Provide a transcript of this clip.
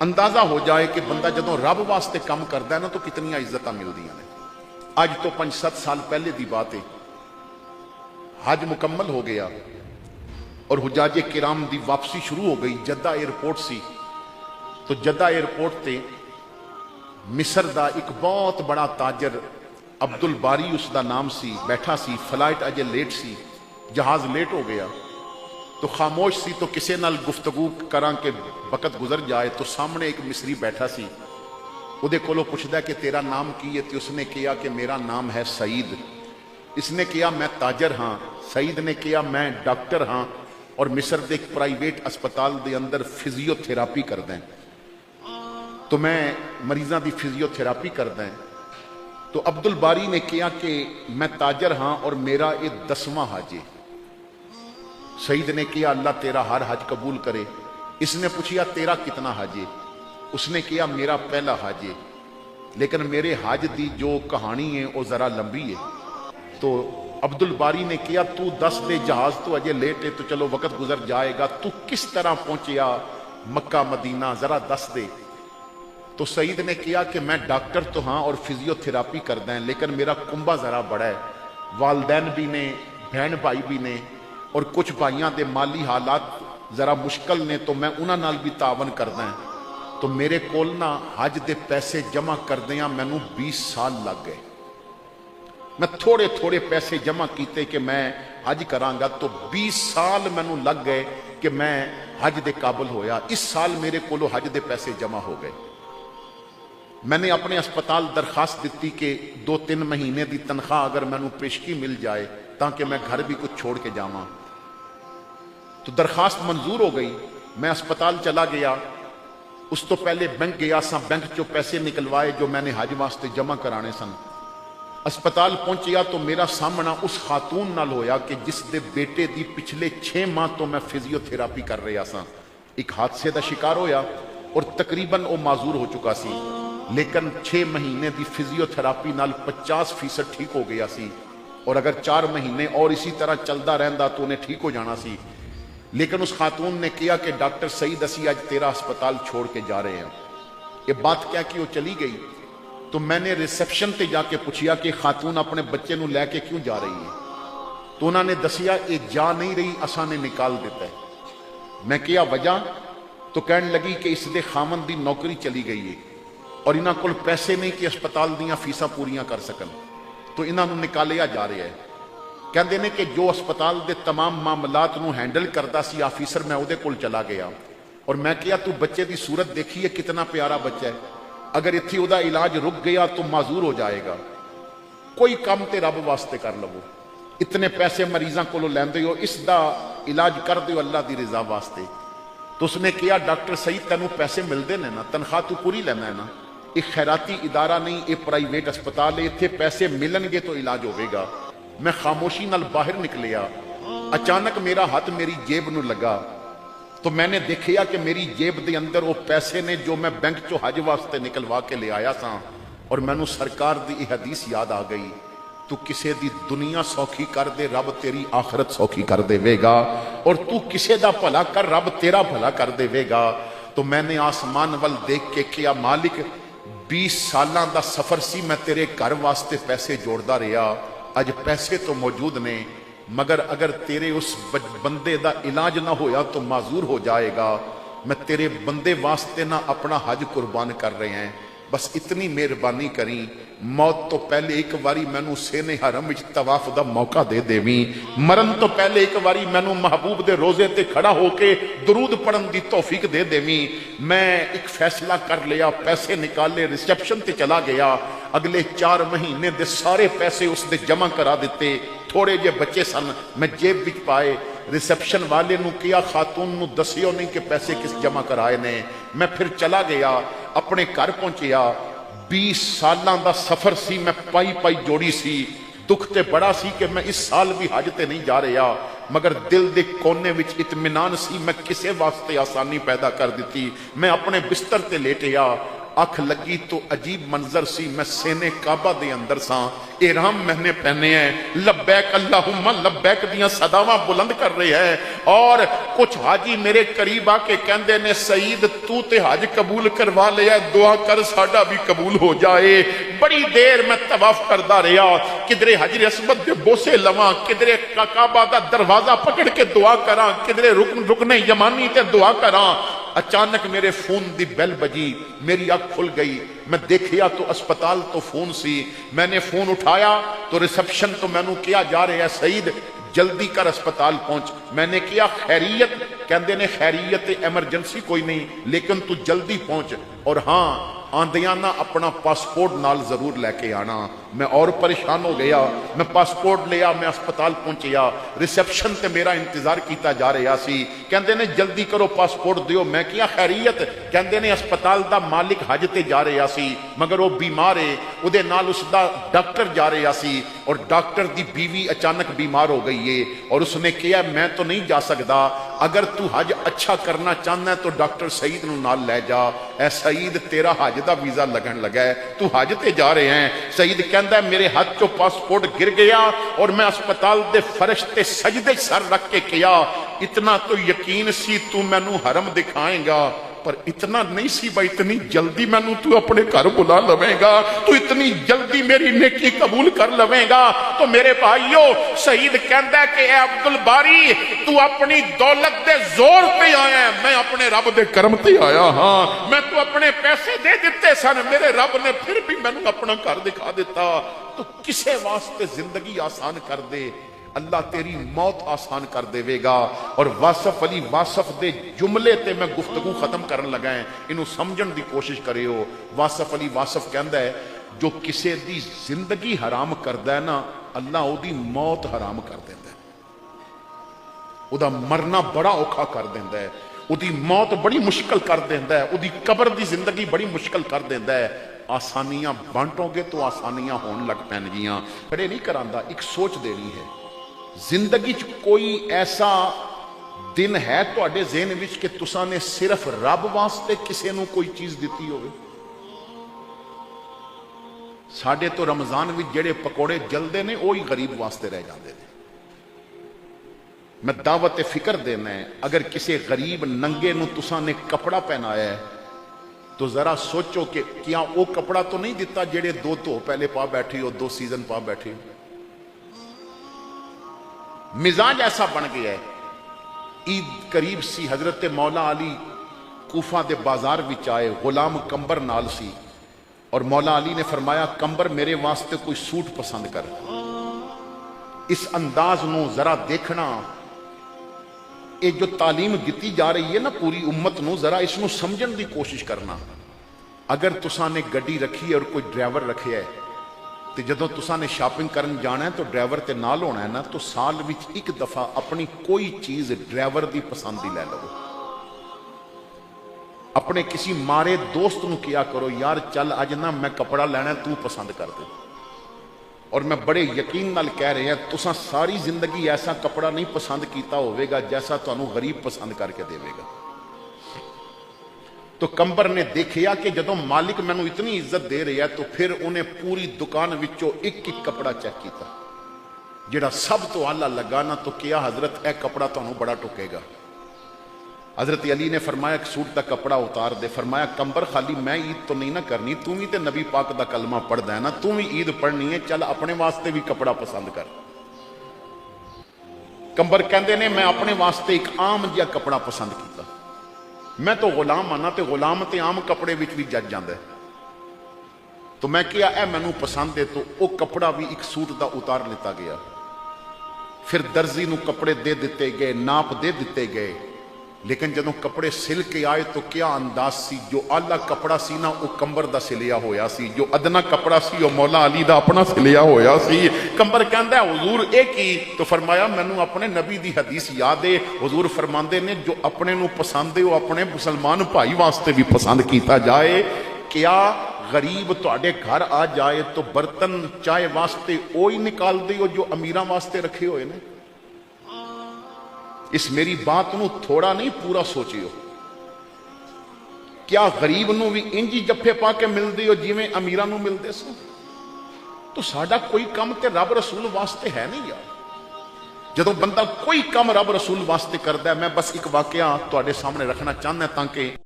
اندازہ ہو جائے کہ بندہ جدوں رب واسطے کام کردا ہے نا تو کتنی عزتاں ملدیاں نے۔ اج تو 5-7 سال پہلے دی بات ہے، حج مکمل ہو گیا اور حجاج کرام دی واپسی شروع ہو گئی۔ جدہ ایئرپورٹ سی تو جدہ ایئرپورٹ تے مصر دا ایک بہت بڑا تاجر عبد الباری اس دا نام سی، بیٹھا سی، فلائٹ اجے لیٹ سی، جہاز لیٹ ہو گیا تو خاموش سی، تو کسے نال گفتگو کراں کہ وقت گزر جائے تو سامنے ایک مصری بیٹھا سی، او دے کولوں پوچھدا ہے کہ تیرا نام کی ہے؟ تے اس نے کہا کہ میرا نام ہے سعید۔ اس نے کہا میں تاجر ہاں۔ سعید نے کہا میں ڈاکٹر ہاں اور مصر دے ایک پرائیویٹ اسپتال دے اندر فزیو تھراپی کردا ہاں، تو میں مریضاں دی فزیو تھراپی کردا ہاں۔ تو عبد الباری نے کہا کہ میں تاجر ہاں اور میرا یہ 10واں حج ہے۔ سعید نے کہا اللہ تیرا ہر حج قبول کرے۔ اس نے پوچھا تیرا کتنا حج ہے؟ اس نے کہا میرا پہلا حج ہے، لیکن میرے حج دی جو کہانی ہے وہ ذرا لمبی ہے۔ تو عبد الباری نے کہا تو دس دے، جہاز تو اجے لیٹ ہے تو چلو وقت گزر جائے گا، تو کس طرح پہنچیا مکہ مدینہ ذرا دس دے۔ تو سعید نے کہا کہ میں ڈاکٹر تو ہاں اور فزیو تھراپی کردا ہاں، لیکن میرا کنبہ ذرا بڑا ہے، والدین بھی نے، بہن بھائی بھی نے، اور کچھ بھائیاں دے مالی حالات ذرا مشکل نے، تو میں انہاں نال بھی تعاون کردا ہاں۔ تو میرے کول نا حج دے پیسے جمع کردیاں مینوں 20 سال لگ گئے۔ میں تھوڑے تھوڑے پیسے جمع کیتے کہ میں حج کراں گا، تو 20 سال مینوں لگ گئے کہ میں حج دے قابل ہویا۔ اس سال میرے کولوں حج دے پیسے جمع ہو گئے۔ میں نے اپنے اسپتال درخواست دیتی کہ 2-3 مہینے دی تنخواہ اگر مینوں پیشگی مل جائے تاکہ میں گھر بھی کچھ چھوڑ کے جاواں۔ تو درخواست منظور ہو گئی، میں اسپتال چلا گیا۔ اس تو پہلے بینک گیا سا، بینک چوں پیسے نکلوائے جو میں نے حج واسطے جمع کرانے سن۔ اسپتال پہنچیا تو میرا سامنا اس خاتون نال ہویا کہ جس دے بیٹے دی پچھلے 6 ماہ تو میں فزیو تھراپی کر رہا سا۔ ایک حادثے دا شکار ہویا اور تقریباً وہ معذور ہو چکا سی، لیکن 6 مہینے دی فزیو تھراپی نال 50% ٹھیک ہو گیا سی، اور اگر 4 مہینے اور اسی طرح چلدا رہندا تو انہیں ٹھیک ہو جانا سی۔ لیکن اس خاتون نے کہا کہ ڈاکٹر سعید اسی آج تیرا اسپتال چھوڑ کے جا رہے ہیں۔ یہ بات کیا کہ وہ چلی گئی تو میں نے ریسیپشن تے جا کے پوچھیا کہ خاتون اپنے بچے نو لے کے کیوں جا رہی ہے؟ تو انہوں نے دسیا یہ جا نہیں رہی، اساں نے نکال دیتا ہے۔ میں کیا وجہ؟ تو کہنے لگی کہ اس دے خامن دی نوکری چلی گئی ہے اور انہاں کول پیسے نہیں کہ اسپتال دیاں فیساں پوریاں کر سکن، تو انہاں نو نکالیا جا رہا ہے۔ کہندے نے کہ جو اسپتال دے تمام معاملات نو ہینڈل کردا سی آفیسر، میں اودے کول چلا گیا اور میں کہا تو بچے دی صورت دیکھی ہے کتنا پیارا بچہ ہے، اگر اتھی ادا علاج رک گیا تو معذور ہو جائے گا، کوئی کام تے رب واسطے کر لو، اتنے پیسے مریضاں کولوں لیندے ہو، اس دا علاج کر دیو اللہ دی رضا واسطے۔ تو اس نے کہا ڈاکٹر سعید تینوں پیسے ملدے نے نا، تنخواہ تو پوری لینا ہے نا، ایک خیراتی ادارہ نہیں، ایک پرائیویٹ اسپتال ہے، اتھے پیسے ملن گے تو علاج ہوئے گا۔ میں خاموشی نال باہر نکلیا، اچانک میرا ہاتھ میری جیب نو لگا تو میں نے دیکھیا کہ میری جیب دے اندر وہ پیسے نے جو میں بینک چو حج واسطے نکلوا کے لے آیا سا، اور میں نو سرکار دی حدیث یاد آ گئی، تو کسے دی دنیا سوکھی کر دے رب تیری آخرت سوکھی کر دے وے گا، اور تو کسے دا بھلا کر رب تیرا بھلا کر دے وے گا۔ تو میں نے آسمان ول دیکھ کے کیا مالک 20 سالاں دا سفر سی، میں تیرے گھر واسطے پیسے جوڑدا رہیا، اج پیسے تو موجود نے، مگر اگر تیرے اس بندے دا علاج نہ ہویا تو معذور ہو جائے گا، میں تیرے بندے واسطے نہ اپنا حج قربان کر رہے ہیں، بس اتنی مہربانی کریں، موت تو پہلے ایک واری مینوں سینے حرم وچ طواف دا موقع دے دیویں، مرن تو پہلے ایک واری مینوں محبوب دے روزے تے کھڑا ہو کے درود پڑھن دی توفیق دے دیویں۔ میں ایک فیصلہ کر لیا، پیسے نکالے، ریسیپشن تے چلا گیا، اگلے 4 مہینے دے سارے پیسے اس دے جمع کرا دیتے، تھوڑے جے بچے سن میں جیب وچ پائے۔ ریسیپشن والے نو کیا خاتون نو دسیو نہیں کہ پیسے کس جمع کرائے نے۔ میں پھر چلا گیا، اپنے گھر پہنچیا، 20 سالاں دا سفر سی، میں پائی پائی جوڑی سی، دکھ تے بڑا سی کہ میں اس سال بھی حج تے نہیں جا رہا، مگر دل دے کونے وچ اطمینان سی، میں کسے واسطے آسانی پیدا کر دیتی۔ میں اپنے بستر تے لیٹیا، अख लगी तो अजीब मंजर सी, मैं सेने काबा दे अंदर सा, एहराम मैंने पहने हैं, लब्बैक अल्लाहुम्मा लब्बैक दियां सदावां बुलंद कर रहे हैं। और कुछ हाजी मेरे करीब आके कहंदे ने सईद तू ते हज कबूल करवा लिया, दुआ कर साडा भी कबूल हो जाए। बड़ी देर मैं तवाफ करदा रहा, किधरे हजर अस्वद दे बोसे लवां, किधरे काबा दा दरवाजा पकड़ के दुआ करा, किधरे रुकने यमानी ते दुआ करा। अचानक मेरे फोन दी बेल बजी, मेरी आंख खुल गई, मैं देखिया तो अस्पताल तो फोन सी। मैंने फोन उठाया तो रिसेप्शन तो मैनू किया जा रहा है सईद जल्दी कर अस्पताल पहुंच। मैंने किया खैरियत, कहते ने खैरियत एमरजेंसी कोई नहीं लेकिन तू जल्दी पहुंच, और हाँ आंदियां ना अपना पासपोर्ट नाल जरूर लेके आना। मैं और परेशान हो गया, मैं पासपोर्ट लिया, मैं अस्पताल पहुंचिया, रिसेप्शन ते मेरा इंतजार किया जा रहा सी। कहते ने जल्दी करो पासपोर्ट दियो। मैं किया खैरियत, कहते ने अस्पताल दा मालिक हज ते जा रहा सी मगर वो बीमार है, उहदे नाल उसदा डॉक्टर जा रहा सी और डॉक्टर दी बीवी अचानक बीमार हो गई है और उसने कहा मैं तो नहीं जा सकता, अगर तू हज अच्छा करना चाहना है तो डॉक्टर सईद नूं नाल ले जा। ऐ सईद तेरा हज दा वीजा लगन लगा है, तू हज ते जा रहे हैं। सईद कहंदा मेरे हाथ चो पासपोर्ट गिर गया और मैं अस्पताल दे फर्श ते सजदे सर रख के किया, इतना तो यकीन सी तू मैनू हरम दिखाएगा, पर इतना नहीं सी भाई इतनी जल्दी मैनू तू अपने घर बुला लवेगा, तू इतनी जल्दी मेरी नेकी कबूल कर लवेगा। तो मेरे भाइयों शहीद कहंदा कि ए अब्दुल बारी तू अपनी दौलत दे जोर पे आया है, मैं अपने रब दे करम ते आया हाँ। मैं तू अपने पैसे दे दिते सन, मेरे रब ने फिर भी मैनू अपना घर दिखा दिता। तो किसे वास्ते जिंदगी आसान कर दे, अल्लाह तेरी मौत आसान कर देवेगा। और वासफ अली वासफ दे जुमले ते मैं गुफ्तगू खत्म करन लगा है, इनू समझण दी कोशिश करियो। वासफ अली वासफ कहंदा है जो किसे दी जिंदगी हराम करदा है ना, अल्लाह ओदी मौत हराम कर देंदा है, ओदा मरना बड़ा औखा कर देंदा है, ओदी मौत बड़ी मुश्किल कर देंदा है, ओदी कब्र दी जिंदगी बड़ी मुश्किल कर देंदा है। आसानियां बांटोगे तो आसानियां होण लग पैणगियां। खड़े नहीं करांदा, एक सोच देनी है। जिंदगी च कोई ऐसा दिन है तुहाडे ज़हन विच कि तुसां ने सिर्फ रब वास्ते किसी नूं कोई चीज दिती होवे? साडे तो रमजान विच जेड़े पकौड़े जलदे ने वही गरीब वास्ते रह जाते हैं। मैं दावत फिक्र देना है, अगर किसी गरीब नंगे नूं तुसां ने कपड़ा पहनाया है तो जरा सोचो कि क्या वो कपड़ा तो नहीं दिता जेड़े दो धो पहले पा बैठी हो, दो सीजन पा बैठी हो। मिजाज ऐसा बन गया है। ईद करीब सी, हजरत मौला अली कूफा दे बाजार विच आए, गुलाम कंबर नाल सी और मौला अली ने फरमाया कंबर मेरे वास्ते कोई सूट पसंद कर। इस अंदाज नूं जरा देखना, ये जो तालीम दी जा रही है ना पूरी उम्मत नूं, जरा इसनूं समझण दी कोशिश करना। अगर तुसां ने गड्डी रखी है और कोई ड्राइवर रखे है तो जदों तुसां ने शॉपिंग करन जाना है तो ड्राइवर ते नाल होना है ना, तो साल विच एक दफा अपनी कोई चीज ड्राइवर दी पसंद दी लै लो। अपने किसी मारे दोस्त नूं किया करो यार चल अज ना मैं कपड़ा लेना तू पसंद कर दे। और मैं बड़े यकीन नाल कह रहा तुसां सारी जिंदगी ऐसा कपड़ा नहीं पसंद किया होवेगा जैसा तुहानूं गरीब पसंद करके देवेगा। तो कंबर ने देखिया कि जदों मालिक मैनू इतनी इज्जत दे रहा है तो फिर उन्हें पूरी दुकान विचों एक एक कपड़ा चेक किया, जिहड़ा सब तो आला लगा ना, तो किया हजरत यह कपड़ा तुहानूं बड़ा टुकेगा। हजरत अली ने फरमाया एक सूट का कपड़ा उतार दे। फरमाया कंबर खाली मैं ईद तो नहीं ना करनी, तू भी तो नबी पाक दा कलमा पढ़दा है ना, तू भी ईद पढ़नी है, चल अपने वास्ते भी कपड़ा पसंद कर। कंबर कहंदे ने मैं अपने वास्ते एक आम जिहा कपड़ा पसंद किया। मैं तो गुलाम आना तो गुलाम ते आम कपड़े विच भी जज जांदा है। तो मैं किया ए मैनू पसंद है, तो वह कपड़ा भी एक सूट का उतार लिता गया। फिर दर्जी नूं कपड़े दे दिते गए, नाप दे दिते गए, लेकिन जदों कपड़े सिल के आए तो क्या अंदाज सी। जो आला कपड़ा सी ना वो कंबर दा सिलिया होया सी, जो अदना कपड़ा सी वो मौला अली दा अपना सिलिया होया सी। कंबर कहंदा हुजूर ए की? तो फरमाया मैनू अपने नबी दी हदीस याद है, हुजूर फरमांदे ने जो अपने नू पसंद है वो अपने मुसलमान भाई वास्ते भी पसंद किया जाए। क्या गरीब तुहाडे घर आ जाए तो बर्तन चाय वास्ते ओ ही निकाल दे जो अमीरां वास्ते रखे हुए ने? इस मेरी बात नू थोड़ा नहीं पूरा सोचियो। क्या गरीब नूं भी इंज ही जफ्फे पा के मिलदी हो जिवें अमीरां नूं मिलदे सन? तो साडा कोई काम ते रब रसूल वास्ते है नहीं यार। जदों बंदा कोई काम रब रसूल वास्ते करदा है, मैं बस एक वाकया तुहाडे सामने रखना चाहना ताकि